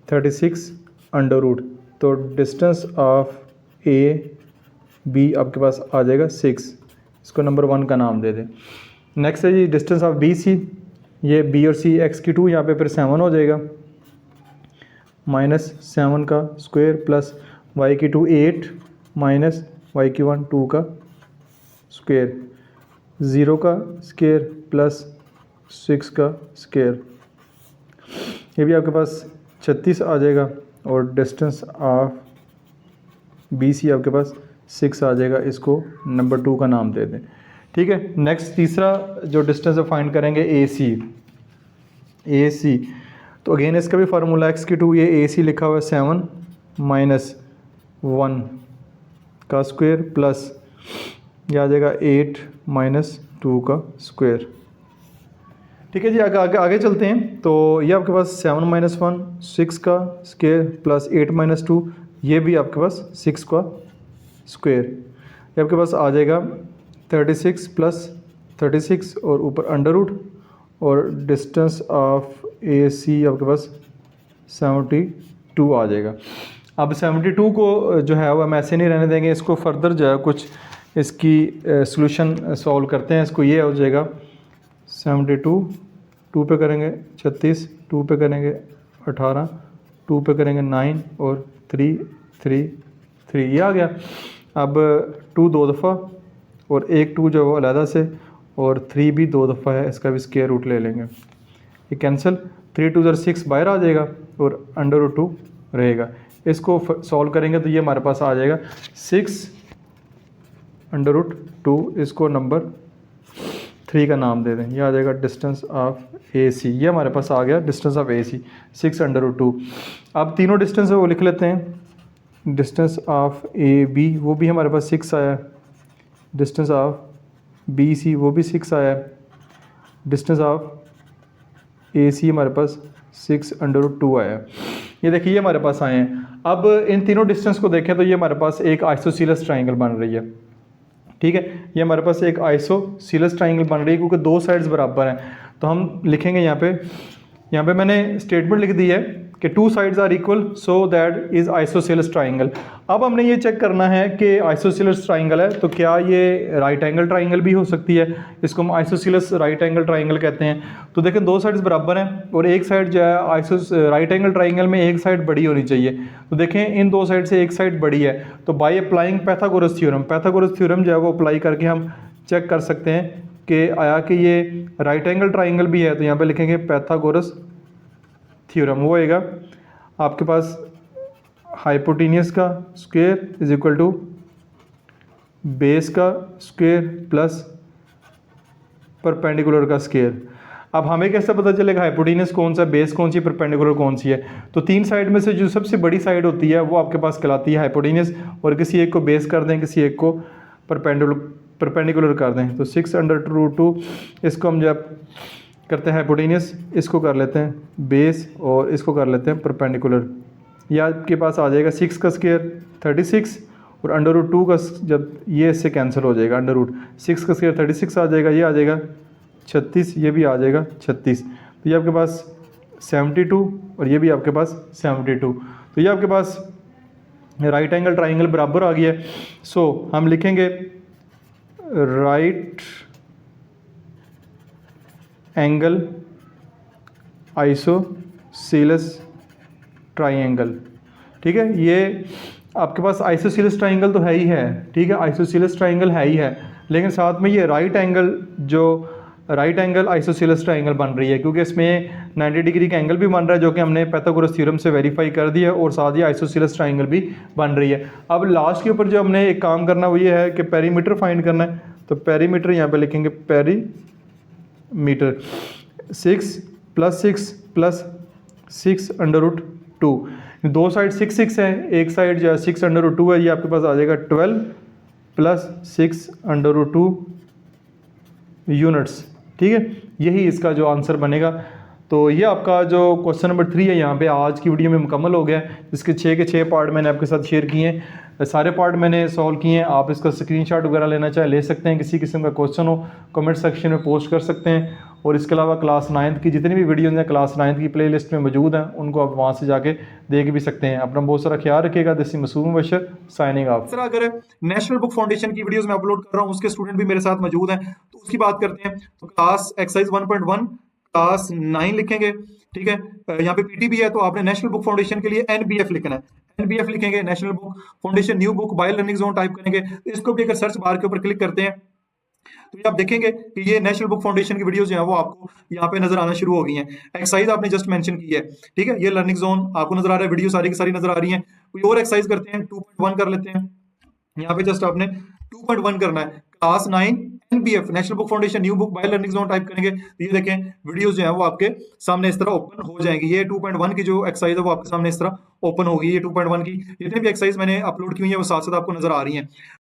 36 √। तो डिस्टेंस ऑफ AB आपके पास आ जाएगा 6। इसको नंबर 1 का नाम दे दें। नेक्स्ट है जी डिस्टेंस ऑफ BC। ये B और C, x⁴ यहाँ पे फिर 7 हो जाएगा, -7 का square plus y⁴ 8 minus y⁴ 2 का स्क्वायर, 0 का स्क्वायर प्लस 6 का स्क्वायर। ये भी आपके पास 36 आ जाएगा। और डिस्टेंस ऑफ BC आपके पास 6 आ जाएगा। इसको नंबर 2 का नाम दे दें। ठीक है, नेक्स्ट तीसरा जो डिस्टेंस है फाइंड करेंगे AC। तो अगेन इसका भी फार्मूला x⁴, ये AC लिखा हुआ है 7 - 1 का स्क्वायर प्लस ये आ जाएगा 8 - 2 का स्क्वायर। ठीक है जी, आगे चलते हैं। तो ये आपके पास 7 - 1 6 का स्क्वायर प्लस 8 - 2, ये भी आपके पास 6 का स्क्वायर। ये आपके पास आ जाएगा 36 + 36 और ऊपर √ और डिस्टेंस ऑफ AC आपके पास 72 आ जाएगा। अब 72 को जो है वो हम ऐसे नहीं रहने देंगे, इसको फर्दर जो है कुछ इसकी सॉल्यूशन सॉल्व करते हैं। इसको ये हो जाएगा 72, 2 पे करेंगे 36, 2 पे करेंगे 18, 2 पे करेंगे 9 और 3 3 3, ये आ गया। अब 2 दो दफ़ा और एक 2 जो है वो अलहदा से, और 3 भी 2 दफ़ा है, इसका भी स्क्वायर रूट ले लेंगे। ये कैंसिल, 3 2 ज़र 6 बाहर आ जाएगा और √2 रहेगा। इसको सॉल्व करेंगे तो ये हमारे पास आ जाएगा 6 √2। इसको नंबर 3 का नाम दे दें, ये आ जाएगा डिस्टेंस ऑफ AC। ये हमारे पास आ गया डिस्टेंस ऑफ AC 6 √2। अब तीनों डिस्टेंस है वो लिख लेते हैं। डिस्टेंस ऑफ AB वो भी हमारे पास 6 आया, डिस्टेंस ऑफ BC वो भी 6 आया, डिस्टेंस ऑफ AC हमारे पास 6 √2 आया। ये देखिए ये हमारे पास आए हैं। अब इन तीनों डिस्टेंस को देखें तो ये हमारे पास एक आइसोसीलस ट्राइंगल बन रही है, ठीक है। ये हमारे पास एक आइसोसीलस ट्राइंगल बन रही है क्योंकि दो साइड्स बराबर हैं। तो हम लिखेंगे यहाँ पे मैंने स्टेटमेंट लिख दी है कि 2 sides are equal so that is isosceles triangle. अब हमने ये चेक करना है कि आइसोसीलस ट्राइंगल है तो क्या ये राइट एंगल ट्राइंगल भी हो सकती है। इसको हम आइसोसीलस राइट एंगल ट्राइंगल कहते हैं। तो देखें दो साइड्स बराबर हैं और एक साइड जो है राइट एंगल ट्राइंगल में एक साइड बड़ी होनी चाहिए। तो देखें इन दो साइड से एक साइड बड़ी है, तो बाय अप्लाइंग पैथागोरस थ्योरम जो है वो अप्लाई करके हम चेक कर सकते हैं कि आया कि ये राइट एंगल ट्राइंगल भी है। तो यहाँ पे लिखेंगे पैथागोरस थ्योरम, वो होएगा आपके पास हाइपोटेनियस का square is equal to base का स्क्वायर प्लस परपेंडिकुलर का स्क्वायर। अब हमें कैसे पता चलेगा हाइपोटेनियस कौन सा, बेस कौन सी, परपेंडिकुलर कौन सी है। तो 3 साइड में से जो सबसे बड़ी साइड होती है वो आपके पास कहलाती है हाइपोटेनियस, और किसी एक को बेस कर दें, किसी एक को परपेंडिकुलर कर दें। तो 6 √2 इसको हम जब करते हैं हाइपोटेनियस, इसको कर लेते हैं बेस और इसको कर लेते हैं परपेंडिकुलर। ये आपके पास आ जाएगा 6 का स्क्वायर 36 और √2 का जब ये इससे कैंसिल हो जाएगा, √6 का स्क्वायर 36 आ जाएगा, ये आ जाएगा 36, ये भी आ जाएगा 36। तो ये आपके पास 72 और ये भी आपके पास 72। तो ये आपके पास राइट एंगल ट्राइंगल बराबर आ गया है। सो हम लिखेंगे राइट एंगल आइसोसीलस ट्राइंगल, ठीक है। ये आपके पास आइसोसीलस ट्राइंगल तो है ही है, ठीक है, आइसोसीलस ट्राइंगल है ही है, लेकिन साथ में ये राइट एंगल आइसोसीलस ट्राइंगल बन रही है क्योंकि इसमें 90 डिग्री का एंगल भी बन रहा है जो कि हमने पैथागोरस थ्योरम से वेरीफाई कर दिया है, और साथ ही आइसोसीलस ट्राइंगल भी बन रही है। अब लास्ट के ऊपर जो हमने एक काम करना वो ये है कि पेरीमीटर फाइंड करना है। तो पेरीमीटर यहाँ पे लिखेंगे पेरीमीटर 6 + 6 √2। दो साइड 6 6 है, एक साइड जो है 6 √2 है, ये आपके पास आ जाएगा 12 + 6 √2 यूनिट्स, ठीक है। यही इसका जो आंसर बनेगा। तो ये आपका जो क्वेश्चन नंबर 3 है यहाँ पे आज की वीडियो में मुकम्मल हो गया है। इसके 6 के 6 पार्ट मैंने आपके साथ शेयर किए हैं, सारे पार्ट मैंने सॉल्व किए हैं। आप इसका स्क्रीनशॉट वगैरह लेना चाहे ले सकते हैं, किसी किस्म का क्वेश्चन हो कमेंट सेक्शन में पोस्ट कर सकते हैं। और इसके अलावा क्लास 9th की जितनी भी वीडियोज़ हैं क्लास 9th की प्लेलिस्ट में मौजूद हैं, उनको आप वहाँ से जाके देख भी सकते हैं। अपना बहुत सारा ख्याल रखिएगा। दिस इज मासूम बशर साइनिंग ऑफ। सर अगर नेशनल बुक फाउंडेशन की वीडियोस मैं अपलोड कर रहा हूँ, उसके स्टूडेंट भी मेरे साथ मौजूद हैं, तो उसकी बात करते हैं। तो क्लास एक्सरसाइज 1.1 क्लास 9 लिखेंगे, ठीक है। यहाँ पे पीटी भी है, तो आपने नेशनल बुक फाउंडेशन के लिए NBF लिखना है। NBF लिखेंगे, national book foundation new book by learning zone type करेंगे। इसको भी अगर सर्च बार के ऊपर क्लिक करते हैं तो ये आप देखेंगे कि ये नेशनल बुक फाउंडेशन की वीडियोस जो है वो आपको यहाँ पे नजर आना शुरू हो गई हैं। एक्सरसाइज आपने जस्ट मेंशन की है, ठीक है। ये लर्निंग जोन आपको नजर आ रहा है, वीडियो सारी की सारी नजर आ रही हैं। कोई और एक्सरसाइज करते हैं, 2.1 कर लेते हैं। यहाँ पे जस्ट आपने 2.1 करना है, class 9 NBF national book foundation new book by learning zone type करेंगे तो ये देखें वीडियोस जो है वो आपके सामने इस तरह ओपन हो जाएंगी। ये 2.1 की जो एक्सरसाइज है वो आपके सामने इस तरह ओपन होगी। ये 2.1 की जितनी भी एक्सरसाइज मैंने अपलोड की हुई है वो साथ साथ आपको नजर आ रही हैं।